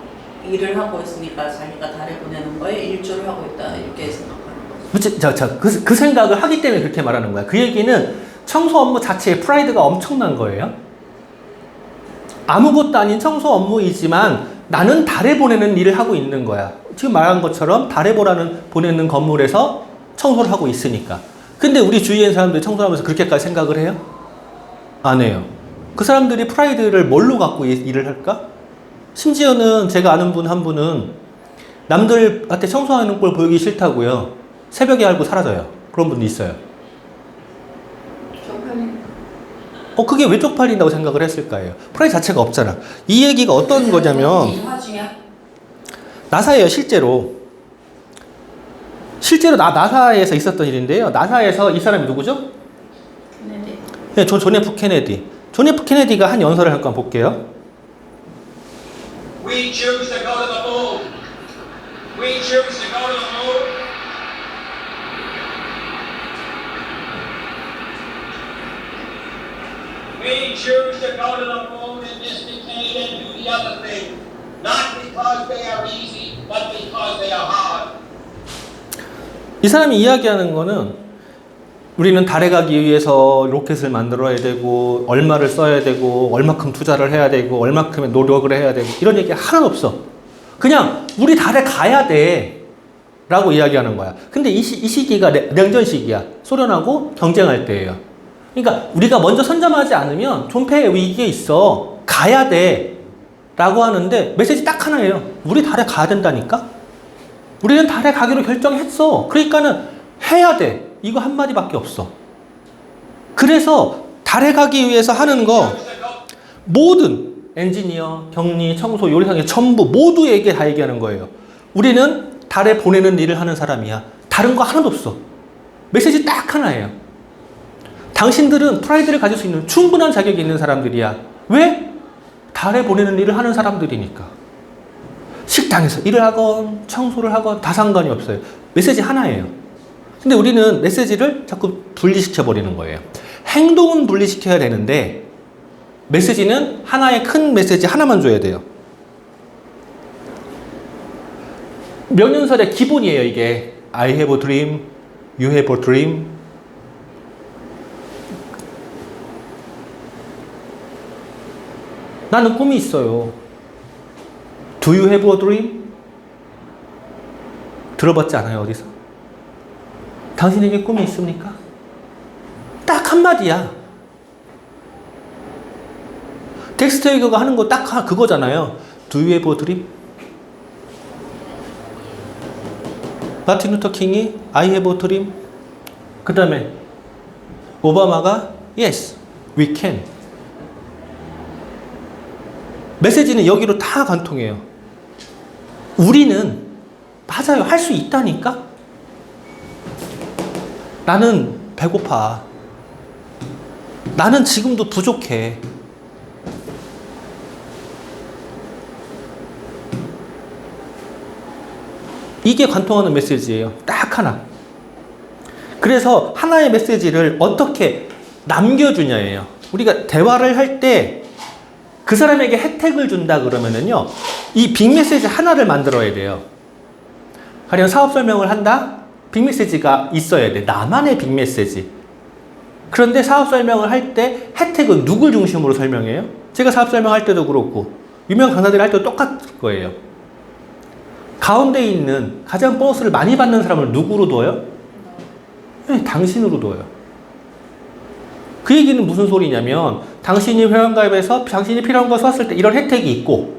B: 일을 하고 있으니까 자기가 달에 보내는 거에 일조를 하고 있다 이렇게 생각하는 거죠.
A: 그 생각을 하기 때문에 그렇게 말하는 거야. 그 얘기는 청소 업무 자체의 프라이드가 엄청난 거예요. 아무것도 아닌 청소 업무이지만 나는 달에 보내는 일을 하고 있는 거야. 지금 말한 것처럼 달에 보내는 건물에서 청소를 하고 있으니까. 근데 우리 주위에 있는 사람들이 청소하면서 그렇게까지 생각을 해요? 안 해요. 그 사람들이 프라이드를 뭘로 갖고 일을 할까? 심지어는 제가 아는 분 한 분은 남들한테 청소하는 꼴 보이기 싫다고요. 새벽에 알고 사라져요. 그런 분도 있어요. 그게 왜 쪽팔린다고 생각을 했을까요? 프라이드 자체가 없잖아. 이 얘기가 어떤 거냐면
F: 일화 중에
A: 나사예요, 실제로 나사에서 있었던 일인데요. 나사에서 이 사람이 누구죠?
C: 케네디.
A: 네, 존 F 케네디. 존 F 케네디가 한 연설을 잠깐 볼게요.
G: We choose to go to the moon. We choose to go to the moon. We choose to go to the moon in this decade and do the other thing. Not because they are easy, but because they are hard.
A: 이 사람이 이야기하는 거는 우리는 달에 가기 위해서 로켓을 만들어야 되고 얼마를 써야 되고 얼마큼 투자를 해야 되고 얼마큼의 노력을 해야 되고 이런 얘기 하나도 없어. 그냥 우리 달에 가야 돼 라고 이야기하는 거야. 근데 이 시기가 냉전 시기야. 소련하고 경쟁할 때예요. 그러니까 우리가 먼저 선점하지 않으면 존폐의 위기에 있어. 가야 돼 라고 하는데 메시지 딱 하나예요. 우리 달에 가야 된다니까. 우리는 달에 가기로 결정했어. 그러니까는 해야 돼. 이거 한마디밖에 없어. 그래서 달에 가기 위해서 하는 거 모든 엔지니어, 경리, 청소, 요리사에 전부 모두에게 다 얘기하는 거예요. 우리는 달에 보내는 일을 하는 사람이야. 다른 거 하나도 없어. 메시지 딱 하나예요. 당신들은 프라이드를 가질 수 있는 충분한 자격이 있는 사람들이야. 왜? 달에 보내는 일을 하는 사람들이니까. 식당에서 일을 하건 청소를 하건 다 상관이 없어요. 메시지 하나예요. 근데 우리는 메시지를 자꾸 분리시켜 버리는 거예요. 행동은 분리시켜야 되는데 메시지는 하나의 큰 메시지 하나만 줘야 돼요. 명륜설의 기본이에요, 이게. I have a dream, you have a dream. 나는 꿈이 있어요. Do you have a dream? 들어봤지 않아요, 어디서? 당신에게 꿈이 있습니까? 딱 한마디야. 텍스트 회교가 하는 거 딱 그거잖아요. Do you have a dream? 마틴 루터 킹이 I have a dream. 그 다음에 오바마가 Yes, we can. 메시지는 여기로 다 관통해요. 우리는 맞아요. 할 수 있다니까? 나는 배고파. 나는 지금도 부족해. 이게 관통하는 메시지예요. 딱 하나. 그래서 하나의 메시지를 어떻게 남겨주냐예요. 우리가 대화를 할 때 그 사람에게 혜택을 준다 그러면은요, 이 빅메시지 하나를 만들어야 돼요. 가령 사업 설명을 한다? 빅메시지가 있어야 돼. 나만의 빅메시지. 그런데 사업 설명을 할 때 혜택은 누굴 중심으로 설명해요? 제가 사업 설명할 때도 그렇고 유명 강사들이 할 때도 똑같을 거예요. 가운데 있는 가장 보너스를 많이 받는 사람을 누구로 둬요? 네, 당신으로 둬요. 그 얘기는 무슨 소리냐면 당신이 회원가입해서 당신이 필요한 걸 썼을 때 이런 혜택이 있고,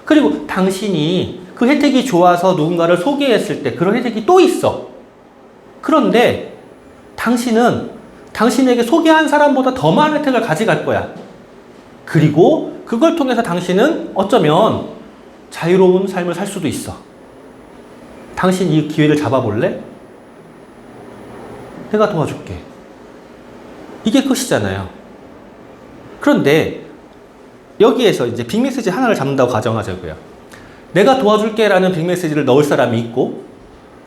A: 그리고 당신이 그 혜택이 좋아서 누군가를 소개했을 때 그런 혜택이 또 있어. 그런데 당신은 당신에게 소개한 사람보다 더 많은 혜택을 가져갈 거야. 그리고 그걸 통해서 당신은 어쩌면 자유로운 삶을 살 수도 있어. 당신 이 기회를 잡아볼래? 내가 도와줄게. 이게 끝이잖아요. 그런데 여기에서 이제 빅메시지 하나를 잡는다고 가정하자고요. 내가 도와줄게 라는 빅메시지를 넣을 사람이 있고,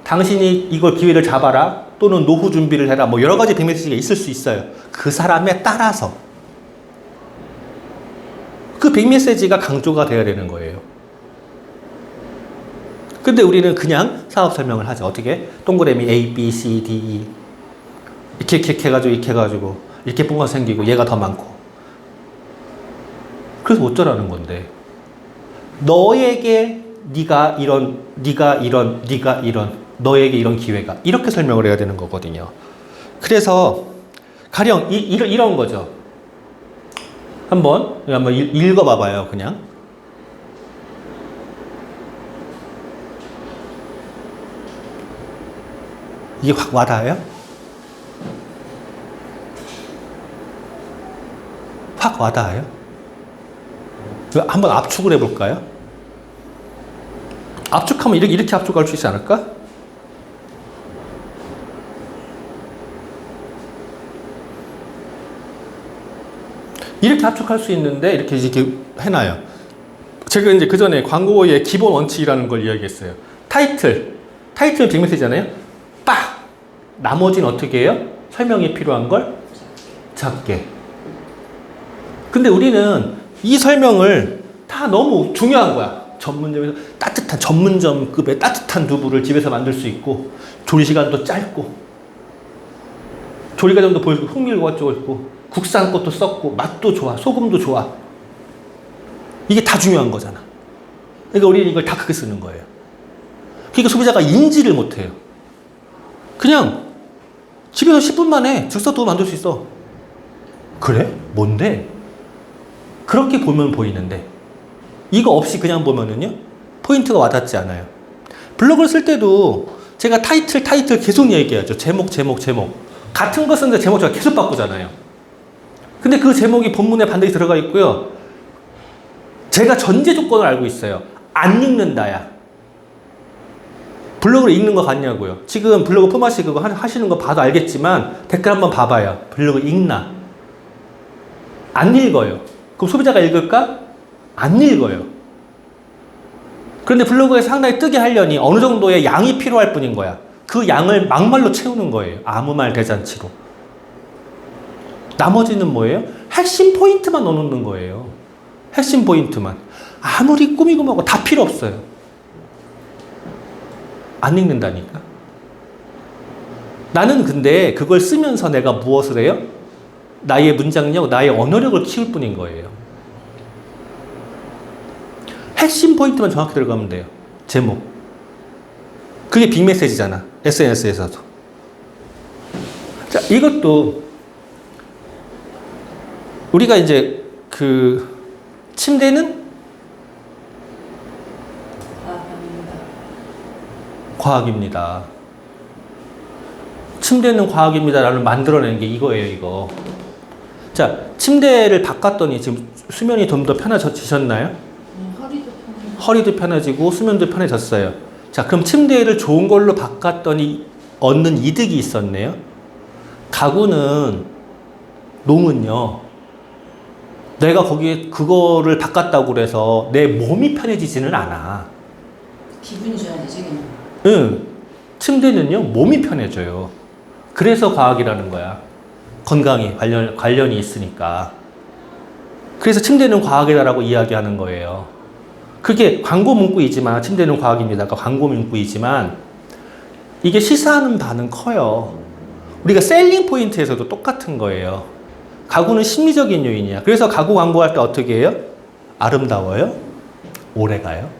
A: 당신이 이걸 기회를 잡아라 또는 노후 준비를 해라 뭐 여러 가지 빅메시지가 있을 수 있어요. 그 사람에 따라서 그 빅메시지가 강조가 돼야 되는 거예요. 근데 우리는 그냥 사업 설명을 하죠. 어떻게? 동그라미 A, B, C, D, E 이렇게 해가지고 이렇게 해가지고 이렇게 뽕가 생기고 얘가 더 많고. 그래서 어쩌라는 건데, 너에게 네가 이런 너에게 이런 기회가, 이렇게 설명을 해야 되는 거거든요. 그래서 가령 이런 거죠. 한번 읽어봐봐요. 그냥 이게 확 와닿아요? 확 와닿아요? 한번 압축을 해볼까요? 압축하면 이렇게 압축할 수 있지 않을까? 이렇게 압축할 수 있는데 이렇게 해놔요. 제가 이제 그 전에 광고의 기본 원칙이라는 걸 이야기했어요. 타이틀은 빅메시지잖아요. 빡! 나머지는 어떻게 해요? 설명이 필요한 걸 작게. 근데 우리는 이 설명을 다 너무 중요한 거야. 전문점에서 따뜻한 전문점급의 따뜻한 두부를 집에서 만들 수 있고, 조리 시간도 짧고, 조리 과정도 보여주고, 흥미를 갖고, 국산 것도 썼고, 맛도 좋아, 소금도 좋아. 이게 다 중요한 거잖아. 그러니까 우리는 이걸 다 크게 쓰는 거예요. 그러니까 소비자가 인지를 못해요. 그냥 집에서 10분 만에 즉석 두부 만들 수 있어. 그래? 뭔데? 그렇게 보면 보이는데, 이거 없이 그냥 보면은요, 포인트가 와닿지 않아요. 블로그를 쓸 때도 제가 타이틀 계속 얘기하죠. 제목. 같은 거 쓰는데 제목 제가 계속 바꾸잖아요. 근데 그 제목이 본문에 반드시 들어가 있고요. 제가 전제 조건을 알고 있어요. 안 읽는다야. 블로그를 읽는 거 같냐고요. 지금 블로그 포마시 그거 하시는 거 봐도 알겠지만 댓글 한번 봐봐요. 블로그 읽나? 안 읽어요. 그럼 소비자가 읽을까? 안 읽어요. 그런데 블로그에 상당히 뜨게 하려니 어느 정도의 양이 필요할 뿐인 거야. 그 양을 막말로 채우는 거예요. 아무 말 대잔치로. 나머지는 뭐예요? 핵심 포인트만 넣어놓는 거예요. 핵심 포인트만. 아무리 꾸미고 뭐고 다 필요 없어요. 안 읽는다니까. 나는 근데 그걸 쓰면서 내가 무엇을 해요? 나의 문장력, 나의 언어력을 키울 뿐인 거예요. 핵심 포인트만 정확히 들어가면 돼요. 제목. 그게 빅메시지잖아. SNS에서도. 자, 이것도 우리가 이제 침대는 과학입니다. 침대는 과학입니다라는 만들어낸 게 이거예요, 이거. 자, 침대를 바꿨더니 지금 수면이 좀 더 편해지셨나요? 허리도 편해지고 수면도 편해졌어요. 자, 그럼 침대를 좋은 걸로 바꿨더니 얻는 이득이 있었네요. 가구는, 농은요, 내가 거기에 그거를 바꿨다고 그래서 내 몸이 편해지지는 않아.
C: 기분이 좋아지지 그냥.
A: 응. 침대는요, 몸이 편해져요. 그래서 과학이라는 거야. 건강이 관련이 있으니까. 그래서 침대는 과학이다라고 이야기하는 거예요. 그게 광고 문구이지만, 침대는 과학입니다가 광고 문구이지만, 이게 시사하는 바는 커요. 우리가 셀링 포인트에서도 똑같은 거예요. 가구는 심리적인 요인이야. 그래서 가구 광고할 때 어떻게 해요? 아름다워요? 오래가요?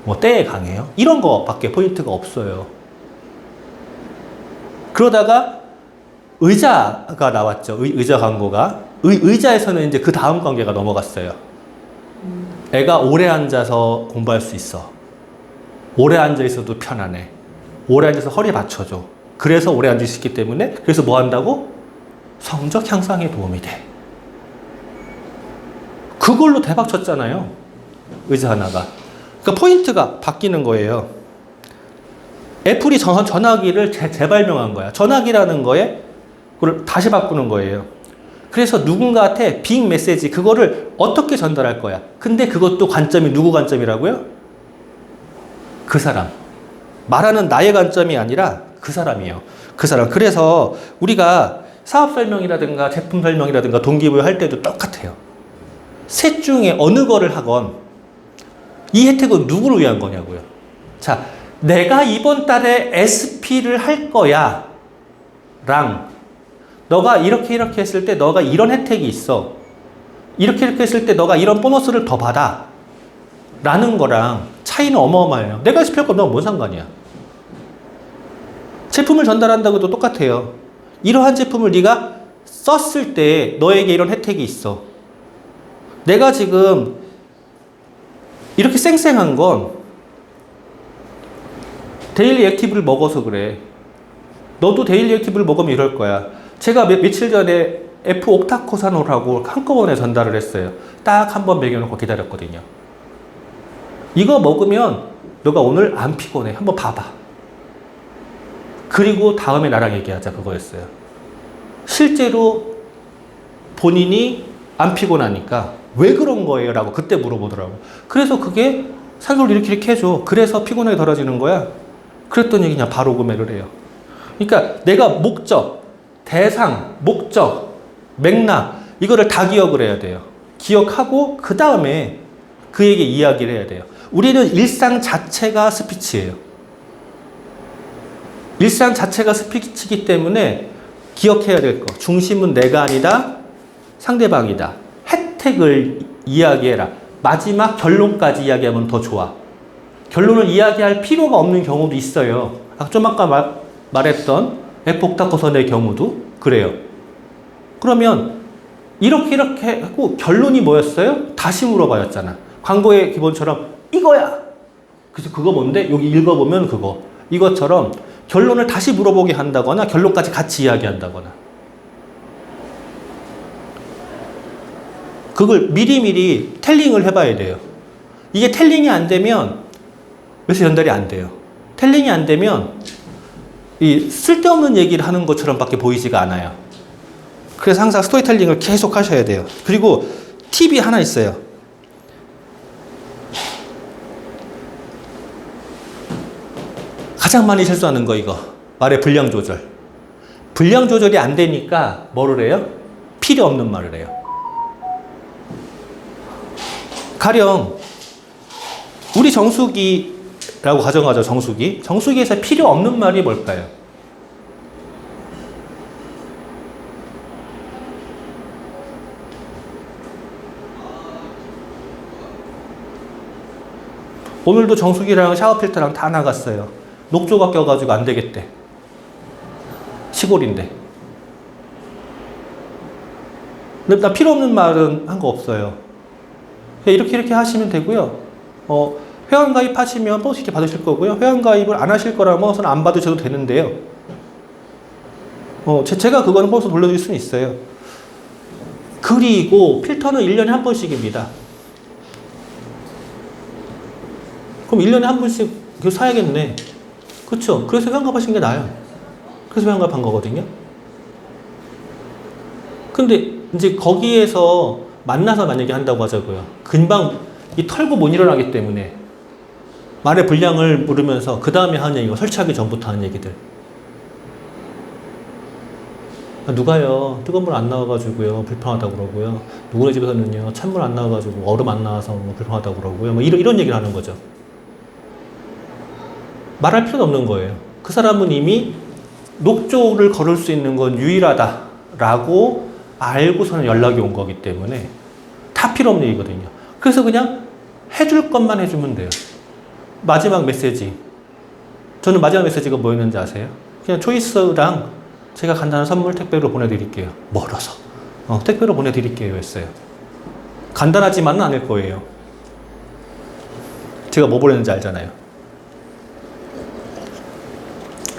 A: 뭐 때에 강해요? 이런 거밖에 포인트가 없어요. 그러다가 의자가 나왔죠. 의자 광고가. 의자에서는 이제 그 다음 관계가 넘어갔어요. 애가 오래 앉아서 공부할 수 있어. 오래 앉아 있어도 편안해. 오래 앉아서 허리 받쳐줘. 그래서 오래 앉을 수 있기 때문에 그래서 뭐 한다고? 성적 향상에 도움이 돼. 그걸로 대박 쳤잖아요. 의자 하나가. 그러니까 포인트가 바뀌는 거예요. 애플이 전화기를 재발명한 거야. 전화기라는 거에 그걸 다시 바꾸는 거예요. 그래서 누군가한테 빅 메시지 그거를 어떻게 전달할 거야. 근데 그것도 관점이 누구 관점이라고요? 그 사람. 말하는 나의 관점이 아니라 그 사람이에요. 그 사람. 그래서 우리가 사업 설명이라든가 제품 설명이라든가 동기부여 할 때도 똑같아요. 셋 중에 어느 거를 하건 이 혜택은 누구를 위한 거냐고요. 자, 내가 이번 달에 SP를 할 거야 랑 너가 이렇게 했을 때 너가 이런 혜택이 있어. 이렇게 했을 때 너가 이런 보너스를 더 받아 라는 거랑 차이는 어마어마해요. 내가 SP 할 거면 너가 뭔 상관이야. 제품을 전달한다고도 똑같아요. 이러한 제품을 네가 썼을 때 너에게 이런 혜택이 있어. 내가 지금 이렇게 쌩쌩한 건 데일리 액티브를 먹어서 그래. 너도 데일리 액티브를 먹으면 이럴 거야. 제가 며칠 전에 F 옥타코사놀하고 한꺼번에 전달을 했어요. 딱 한 번 먹여놓고 기다렸거든요. 이거 먹으면 너가 오늘 안 피곤해. 한번 봐봐. 그리고 다음에 나랑 얘기하자. 그거였어요. 실제로 본인이 안 피곤하니까 왜 그런 거예요? 라고 그때 물어보더라고. 그래서 그게 산소를 이렇게 해줘. 그래서 피곤하게 덜어지는 거야. 그랬더니 그냥 바로 구매를 해요. 그러니까 내가 목적, 대상, 목적, 맥락 이거를 다 기억을 해야 돼요. 기억하고 그 다음에 그에게 이야기를 해야 돼요. 우리는 일상 자체가 스피치예요. 일상 자체가 스피치이기 때문에 기억해야 될 거. 중심은 내가 아니다. 상대방이다. 혜택을 이야기해라. 마지막 결론까지 이야기하면 더 좋아. 결론을 이야기할 필요가 없는 경우도 있어요. 좀 아까 말했던 F 옥타코선의 경우도 그래요. 그러면 이렇게 하고 결론이 뭐였어요? 다시 물어봐였잖아. 광고의 기본처럼 이거야. 그래서 그거 뭔데? 여기 읽어보면 그거. 이것처럼 결론을 다시 물어보게 한다거나 결론까지 같이 이야기한다거나. 그걸 미리미리 텔링을 해봐야 돼요. 이게 텔링이 안 되면 메시지 전달이 안 돼요. 텔링이 안 되면 이 쓸데없는 얘기를 하는 것처럼 밖에 보이지가 않아요. 그래서 항상 스토리텔링을 계속 하셔야 돼요. 그리고 팁이 하나 있어요. 가장 많이 실수하는 거 이거. 말의 분량 조절. 분량 조절이 안 되니까 뭐를 해요? 필요 없는 말을 해요. 가령 우리 정수기라고 가정하죠. 정수기. 정수기에서 필요 없는 말이 뭘까요? 오늘도 정수기랑 샤워 필터랑 다 나갔어요. 녹조가 껴가지고 안 되겠대. 시골인데. 근데 나 필요 없는 말은 한 거 없어요. 이렇게 하시면 되고요. 회원 가입하시면 보너스 이렇게 받으실 거고요. 회원 가입을 안 하실 거라면 보너스는 안 받으셔도 되는데요. 제가 그거는 보너스 돌려드릴 수는 있어요. 그리고 필터는 1년에 한 번씩입니다. 그럼 1년에 한 번씩 계속 사야겠네. 그쵸? 그래서 회원 가입하신 게 나아요. 그래서 회원 가입한 거거든요. 근데 이제 거기에서 만나서 만약에 한다고 하자고요. 금방 이 털고 못 일어나기 때문에 말의 분량을 물으면서 그 다음에 하는 얘기가 설치하기 전부터 하는 얘기들. 누가요? 뜨거운 물 안 나와가지고요. 불편하다고 그러고요. 누구네 집에서는요. 찬물 안 나와가지고 얼음 안 나와서 뭐 불편하다고 그러고요. 뭐 이런 얘기를 하는 거죠. 말할 필요는 없는 거예요. 그 사람은 이미 녹조를 걸을 수 있는 건 유일하다라고 알고서는 연락이 온 거기 때문에 다 필요 없는 얘기거든요. 그래서 그냥 해줄 것만 해주면 돼요. 마지막 메시지. 저는 마지막 메시지가 뭐였는지 아세요? 그냥 초이스랑 제가 간단한 선물 택배로 보내드릴게요. 멀어서. 택배로 보내드릴게요 했어요. 간단하지만은 않을 거예요. 제가 뭐 보냈는지 알잖아요.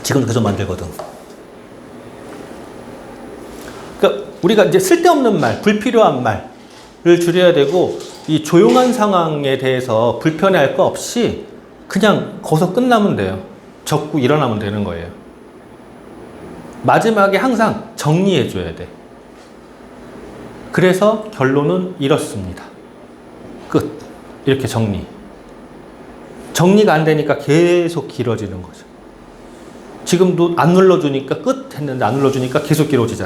A: 지금도 계속 만들거든. 그러니까 우리가 이제 쓸데없는 말, 불필요한 말을 줄여야 되고, 이 조용한 상황에 대해서 불편해할 거 없이 그냥 거기서 끝나면 돼요. 적고 일어나면 되는 거예요. 마지막에 항상 정리해 줘야 돼. 그래서 결론은 이렇습니다. 끝. 이렇게 정리. 정리가 안 되니까 계속 길어지는 거죠. 지금도 안 눌러주니까 끝 했는데 안 눌러주니까 계속 길어지잖아요.